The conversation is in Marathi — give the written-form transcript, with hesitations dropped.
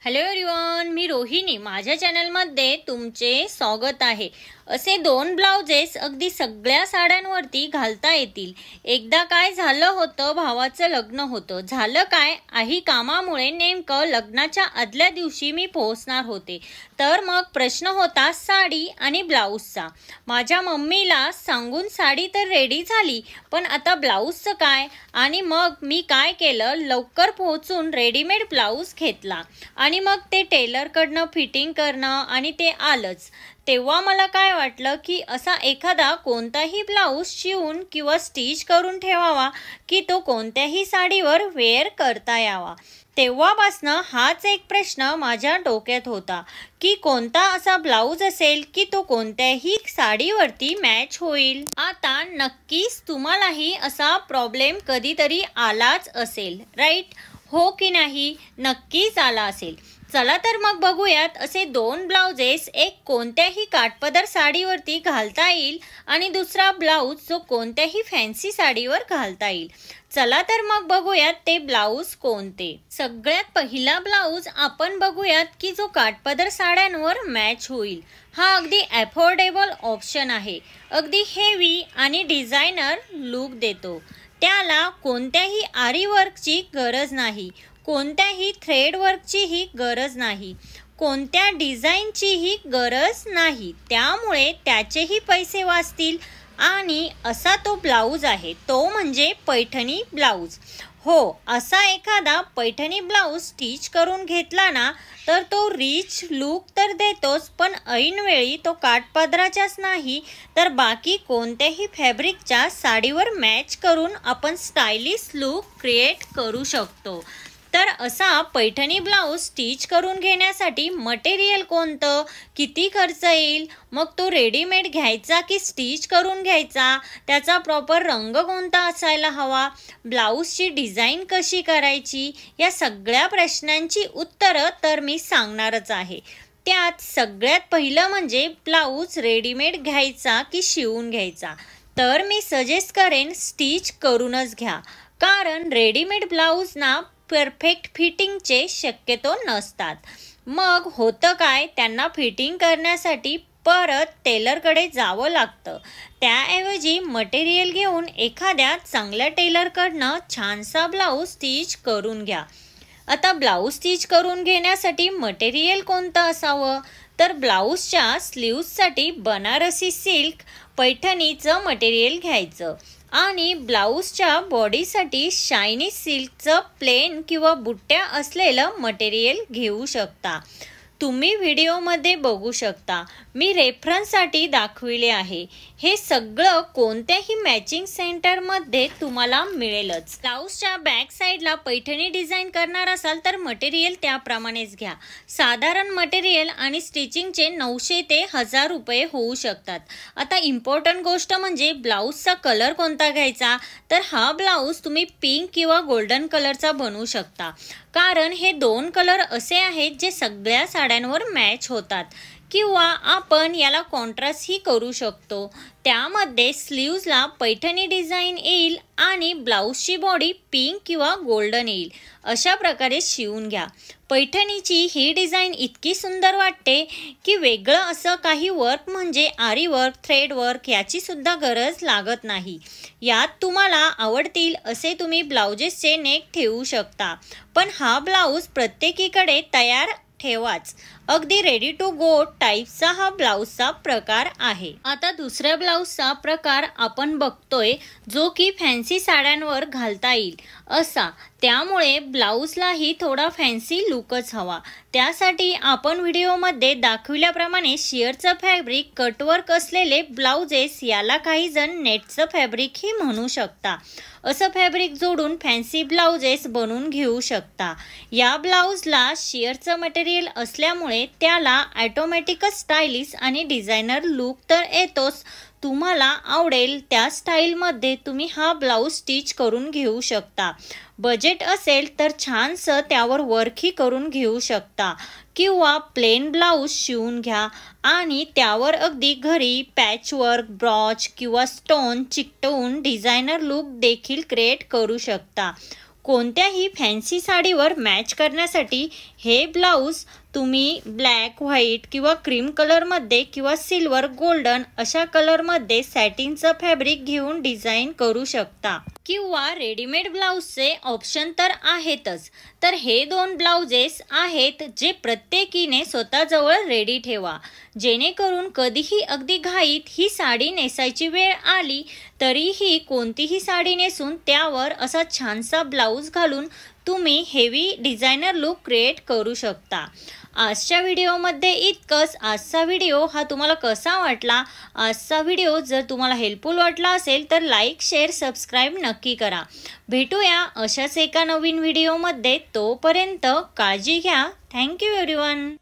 हॅलो एव्हरीवन, मी रोहिणी. माझ्या चॅनलमध्ये तुमचे स्वागत आहे. असे दोन ब्लाउजेस अगदी सगळ्या साड्यांवरती घालता येतील. एकदा काय झालं होतं, भावाचं लग्न होतं. झालं काय, काही कामामुळे नेमकं लग्नाच्या आदल्या दिवशी मी पोहोचणार होते. तर मग प्रश्न होता साडी आणि ब्लाऊजचा. माझ्या मम्मीला सांगून साडी तर रेडी झाली, पण आता ब्लाऊजचं काय? आणि मग मी काय केलं, लवकर पोहोचून रेडीमेड ब्लाऊज घेतला आणि मग ते टेलरकडनं फिटिंग करणं आणि ते आलंच. तेव्हा मला काय वाटलं की असा एखादा कोणताही ब्लाऊज शिवून किंवा स्टिच करून ठेवावा की तो कोणत्याही साडीवर वेअर करता यावा. तेव्हापासनं हाच एक प्रश्न माझ्या डोक्यात होता की कोणता असा ब्लाऊज असेल की तो कोणत्याही साडीवरती मॅच होईल. आता नक्कीच तुम्हालाही असा प्रॉब्लेम कधीतरी आलाच असेल, राईट? हो की नाही? नक्कीच आला असेल. चला तर मग बघूयात असे दोन ब्लाउजेस, एक कोणत्याही काठपदर साडीवरती घालता येईल आणि दुसरा ब्लाऊज जो कोणत्याही फॅन्सी साडीवर घालता येईल. चला तर मग बघूयात ते ब्लाऊज कोणते. सगळ्यात पहिला ब्लाऊज आपण बघूयात की जो काठपदर साड्यांवर मॅच होईल. हा अगदी अफोर्डेबल ऑप्शन आहे. अगदी हेवी आणि डिझायनर लुक देतो. त्याला कोणत्याही आरी वर्कची गरज नाही, कोणत्याही थ्रेड वर्कचीही गरज नाही, कोणत्या डिझाईनचीही गरज नाही. त्यामुळे त्याचेही पैसे वाचतील. आणि असा तो ब्लाऊज आहे, तो म्हणजे पैठणी ब्लाऊज. हो, असा एखादा पैठणी ब्लाऊज स्टिच करून घेतला ना तर तो रिच लुक तर देतोच, पण ऐनवेळी तो काठपदराच्याच नाही तर बाकी कोणत्याही फॅब्रिकच्या साडीवर मॅच करून आपण स्टायलिश लुक क्रिएट करू शकतो. तर असा पैठणी ब्लाऊज स्टिच करून घेण्यासाठी मटेरियल कोणतं, किती खर्च येईल, मग तो रेडीमेड घ्यायचा की स्टिच करून घ्यायचा, त्याचा प्रॉपर रंग कोणता असायला हवा, ब्लाऊजची डिझाईन कशी करायची, या सगळ्या प्रश्नांची उत्तरं तर मी सांगणारच आहे. त्यात सगळ्यात पहिलं म्हणजे ब्लाऊज रेडीमेड घ्यायचा की शिवून घ्यायचा. तर मी सजेस्ट करेन स्टिच करूनच घ्या, कारण रेडीमेड ब्लाऊजना परफेक्ट फिटिंगचे शक्यतो नसतात. मग होतं काय, त्यांना फिटिंग करण्यासाठी परत टेलरकडे जावं लागतं. त्याऐवजी मटेरियल घेऊन एखाद्या चांगल्या टेलरकडनं छानसा ब्लाऊज स्टिच करून घ्या. आता ब्लाऊज स्टिच करून घेण्यासाठी मटेरियल कोणतं असावं, तर ब्लाऊजच्या स्लीव्जसाठी बनारसी सिल्क पैठणीचं मटेरियल घ्यायचं आणि ब्लाऊजच्या बॉडीसाठी शायनी सिल्कचं प्लेन किंवा बुट्ट्या असलेलं मटेरियल घेऊ शकता. तुम्ही व्हिडिओमध्ये बघू शकता, मी रेफरन्ससाठी दाखविले आहे. हे सगळं कोणत्याही मॅचिंग सेंटरमध्ये तुम्हाला मिळेलच. ब्लाऊजच्या बॅक साईडला पैठणी डिझाईन करणार असाल तर मटेरियल त्याप्रमाणेच घ्या. साधारण मटेरियल आणि स्टिचिंगचे 900 ते 1000 रुपये होऊ शकतात. आता इम्पॉर्टंट गोष्ट म्हणजे ब्लाऊजचा कलर कोणता घ्यायचा, तर हा ब्लाऊज तुम्ही पिंक किंवा गोल्डन कलरचा बनवू शकता, कारण हे दोन कलर असे आहेत जे सगळ्या साड्यांवर मॅच होतात. किंवा आपण याला कॉन्ट्रास्टही करू शकतो. त्यामध्ये स्लीव्जला पैठणी डिझाईन येईल आणि ब्लाऊजची बॉडी पिंक किंवा गोल्डन येईल. अशा प्रकारे शिवून घ्या. पैठणीची ही डिझाईन इतकी सुंदर वाटते की वेगळं असं काही वर्क म्हणजे आरी वर्क, थ्रेड वर्क याची सुद्धा गरज लागत नाही. यात तुम्हाला आवडतील असे तुम्ही ब्लाउजेसचे नेक ठेवू शकता, पण हा ब्लाऊज प्रत्येकीकडे तयार ठेवाच. अगदी रेडी टू गो टाईपचा हा ब्लाऊजचा प्रकार आहे. आता दुसऱ्या ब्लाऊजचा प्रकार आपण बघतोय, जो की फॅन्सी साड्यांवर घालता येईल असा. त्यामुळे ब्लाऊजलाही थोडा फॅन्सी लुकच हवा. त्यासाठी आपण व्हिडिओमध्ये दाखविल्याप्रमाणे शिअरचं फॅब्रिक, कटवर्क असलेले ब्लाउजेस, याला काही जण नेटचं फॅब्रिकही म्हणू शकता, असं फॅब्रिक जोडून फॅन्सी ब्लाउजेस बनवून घेऊ शकता. या ब्लाऊजला शिअरचं मटेरियल असल्यामुळे त्याला ऑटोमॅटिकच स्टायलिश आणि डिझायनर लुक तर येतोच. तुम्हाला आवडेल त्या स्टाईलमध्ये तुम्ही हा ब्लाऊज स्टिच करून घेऊ शकता. बजेट असेल तर छानसं त्यावर वर्कही करून घेऊ शकता किंवा प्लेन ब्लाऊज शिवून घ्या आणि त्यावर अगदी घरी पॅचवर्क, ब्रॉच किंवा स्टोन चिकटवून डिझायनर लुक देखील क्रिएट करू शकता. कोणत्याही फॅन्सी साडीवर मॅच करण्यासाठी हे ब्लाऊज तुम्ही ब्लॅक, व्हाईट किंवा क्रीम कलरमध्ये किंवा सिल्वर, गोल्डन अशा कलरमध्ये सॅटिनचं फॅब्रिक घेऊन डिझाईन करू शकता किंवा रेडीमेड ब्लाऊजचे ऑप्शन तर आहेतच। तर हे 2 ब्लाउजेस आहेत जे प्रत्येकीने स्वतःजवळ रेडी ठेवा, जेणेकरून कधीही अगदी घाईत ही साडी नेसायची वेळ आली तरीही कोणतीही साडी नेसून त्यावर असा छानसा ब्लाऊज घालून तुम्ही हेवी डिझायनर लुक क्रिएट करू शकता। आजच्या व्हिडिओमध्ये इतकंच। आजचा व्हिडिओ हा तुम्हाला कसा वाटला? आजचा व्हिडिओ जर तुम्हाला हेल्पफुल वाटला असेल तर लाईक, शेअर, सबस्क्राईब नक्की करा। भेटूया अशाच एका नवीन व्हिडिओमध्ये। तोपर्यंत काळजी घ्या। Thank you everyone.